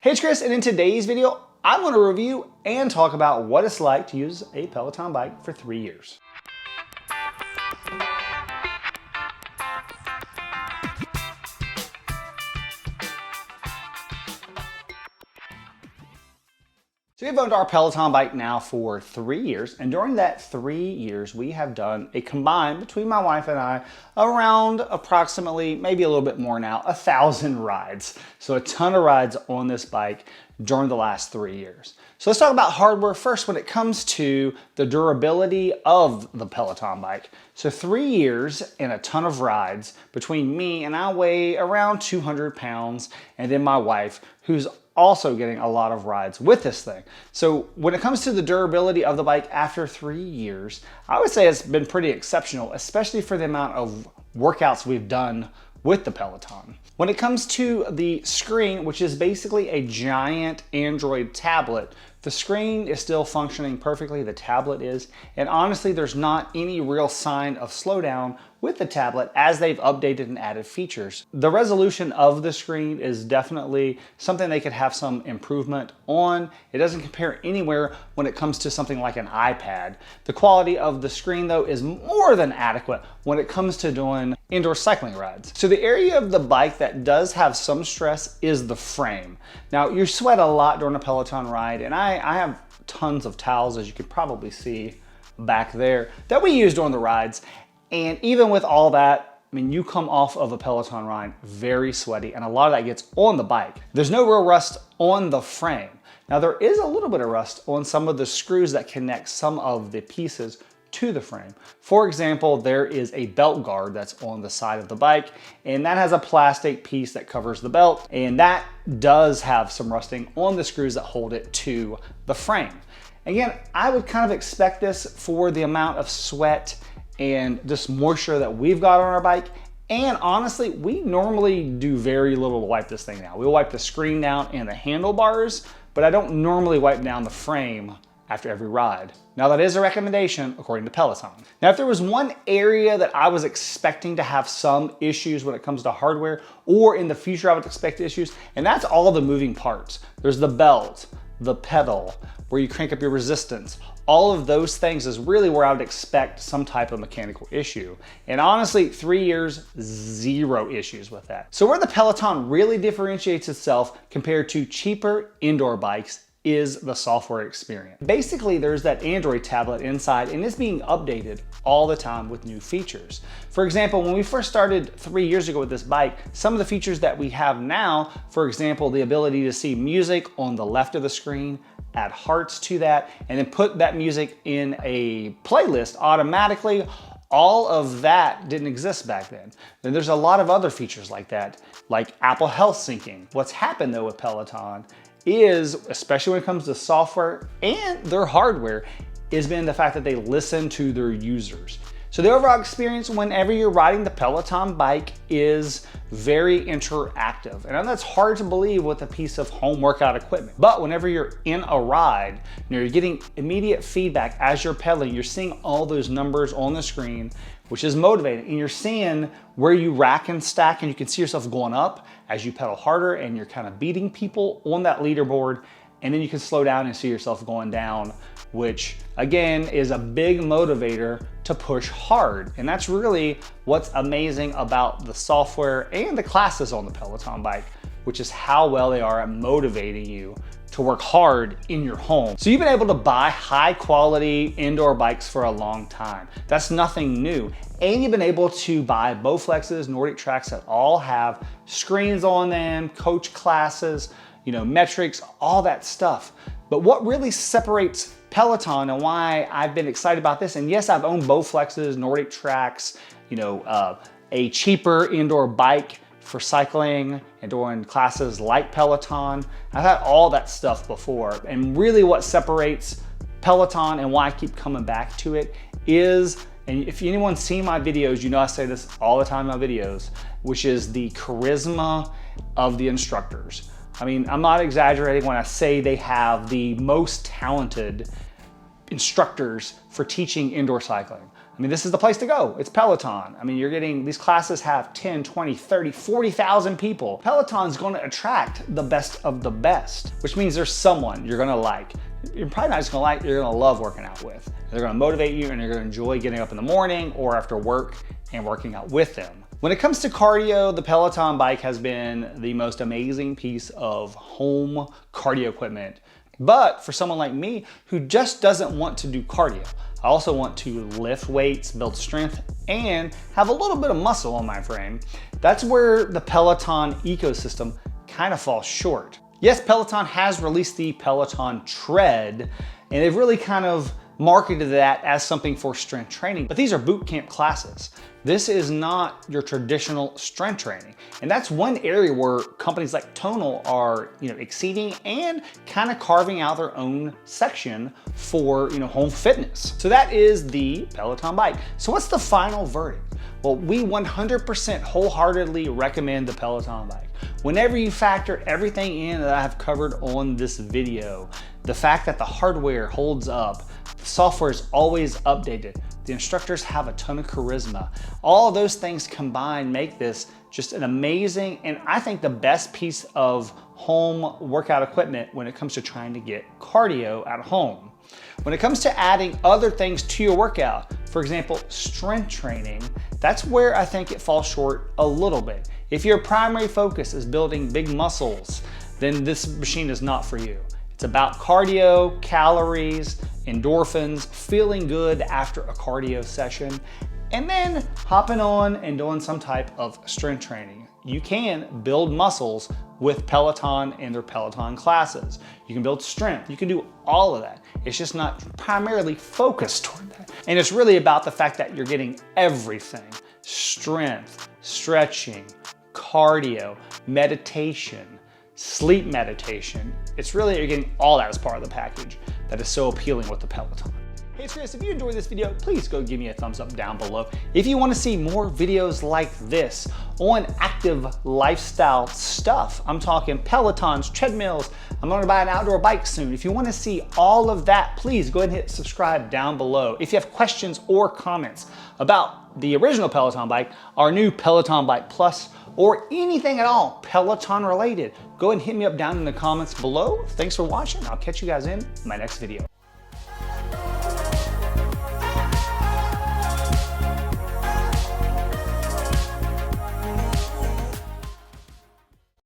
Hey, it's Chris, and in today's video, I'm going to review and talk about what it's like to use a Peloton bike for 3 years. So we've owned our Peloton bike now for 3 years, and during that 3 years, we have done a combined, between my wife and I, around approximately, maybe a little bit more now, 1,000 rides. So a ton of rides on this bike during the last 3 years. So let's talk about hardware first when it comes to the durability of the Peloton bike. So 3 years and a ton of rides between me, and I weigh around 200 pounds, and then my wife, who's also getting a lot of rides with this thing. So when it comes to the durability of the bike after 3 years, I would say it's been pretty exceptional, especially for the amount of workouts we've done with the Peloton. When it comes to the screen, which is basically a giant Android tablet, the screen is still functioning perfectly, the tablet is, and honestly, there's not any real sign of slowdown with the tablet as they've updated and added features. The resolution of the screen is definitely something they could have some improvement on. It doesn't compare anywhere when it comes to something like an iPad. The quality of the screen, though, is more than adequate when it comes to doing indoor cycling rides. So the area of the bike that does have some stress is the frame. Now, you sweat a lot during a Peloton ride, and I have tons of towels, as you can probably see back there, that we use during the rides. And even with all that, I mean, you come off of a Peloton ride very sweaty, and a lot of that gets on the bike. There's no real rust on the frame. Now, there is a little bit of rust on some of the screws that connect some of the pieces to the frame. For example, there is a belt guard that's on the side of the bike, and that has a plastic piece that covers the belt, and that does have some rusting on the screws that hold it to the frame. Again, I would kind of expect this for the amount of sweat and just moisture that we've got on our bike. And honestly, we normally do very little to wipe this thing down. We'll wipe the screen down and the handlebars, but I don't normally wipe down the frame after every ride. Now, that is a recommendation according to Peloton. Now, if there was one area that I was expecting to have some issues when it comes to hardware, or in the future I would expect issues, and that's all the moving parts. There's the belt, the pedal, where you crank up your resistance. All of those things is really where I would expect some type of mechanical issue. And honestly, 3 years, zero issues with that. So where the Peloton really differentiates itself compared to cheaper indoor bikes is the software experience. Basically, there's that Android tablet inside, and it's being updated all the time with new features. For example, when we first started 3 years ago with this bike, some of the features that we have now, for example, the ability to see music on the left of the screen, add hearts to that, and then put that music in a playlist automatically. All of that didn't exist back then. Then there's a lot of other features like that, like Apple Health syncing. What's happened though with Peloton is, especially when it comes to software and their hardware, has been the fact that they listen to their users. So the overall experience whenever you're riding the Peloton bike is very interactive. And I know that's hard to believe with a piece of home workout equipment. But whenever you're in a ride, you're getting immediate feedback as you're pedaling. You're seeing all those numbers on the screen, which is motivating. And you're seeing where you rack and stack, and you can see yourself going up as you pedal harder, and you're kind of beating people on that leaderboard. And then you can slow down and see yourself going down, which again is a big motivator to push hard. And that's really what's amazing about the software and the classes on the Peloton bike, which is how well they are at motivating you to work hard in your home. So you've been able to buy high quality indoor bikes for a long time. That's nothing new. And you've been able to buy Bowflexes, Nordic Tracks that all have screens on them, coach classes, metrics, all that stuff. But what really separates Peloton and why I've been excited about this, and yes, I've owned Bowflexes, Nordic Tracks, a cheaper indoor bike for cycling and doing classes like Peloton. I've had all that stuff before. And really what separates Peloton and why I keep coming back to it is, and if anyone's seen my videos, I say this all the time in my videos, which is the charisma of the instructors. I mean, I'm not exaggerating when I say they have the most talented instructors for teaching indoor cycling. I mean, this is the place to go. It's Peloton. I mean, you're getting, these classes have 10, 20, 30, 40,000 people. Peloton's gonna attract the best of the best, which means there's someone you're gonna like. You're probably not just gonna like, you're gonna love working out with. They're gonna motivate you and you're gonna enjoy getting up in the morning or after work and working out with them. When it comes to cardio, the Peloton Bike has been the most amazing piece of home cardio equipment. But for someone like me who just doesn't want to do cardio, I also want to lift weights, build strength, and have a little bit of muscle on my frame. That's where the Peloton ecosystem kind of falls short. Yes, Peloton has released the Peloton Tread, and they've really kind of marketed that as something for strength training, but these are boot camp classes. This is not your traditional strength training. And that's one area where companies like Tonal are, exceeding and kind of carving out their own section for, home fitness. So that is the Peloton Bike. So what's the final verdict? Well, we 100% wholeheartedly recommend the Peloton Bike. Whenever you factor everything in that I have covered on this video, the fact that the hardware holds up, the software is always updated, the instructors have a ton of charisma, all of those things combined make this just an amazing, and I think the best piece of home workout equipment when it comes to trying to get cardio at home. When it comes to adding other things to your workout, for example, strength training, that's where I think it falls short a little bit. If your primary focus is building big muscles, then this machine is not for you. It's about cardio, calories, endorphins, feeling good after a cardio session, and then hopping on and doing some type of strength training. You can build muscles with Peloton and their Peloton classes. You can build strength, you can do all of that. It's just not primarily focused toward that. And it's really about the fact that you're getting everything: strength, stretching, cardio, meditation, sleep meditation. It's really, you're getting all that as part of the package that is so appealing with the Peloton. Hey, it's Chris. If you enjoyed this video, please go give me a thumbs up down below. If you want to see more videos like this on active lifestyle stuff, I'm talking Pelotons, treadmills, I'm going to buy an outdoor bike soon. If you want to see all of that, please go ahead and hit subscribe down below. If you have questions or comments about the original Peloton Bike, our new Peloton Bike Plus, or anything at all Peloton related, go ahead and hit me up down in the comments below. Thanks for watching. I'll catch you guys in my next video.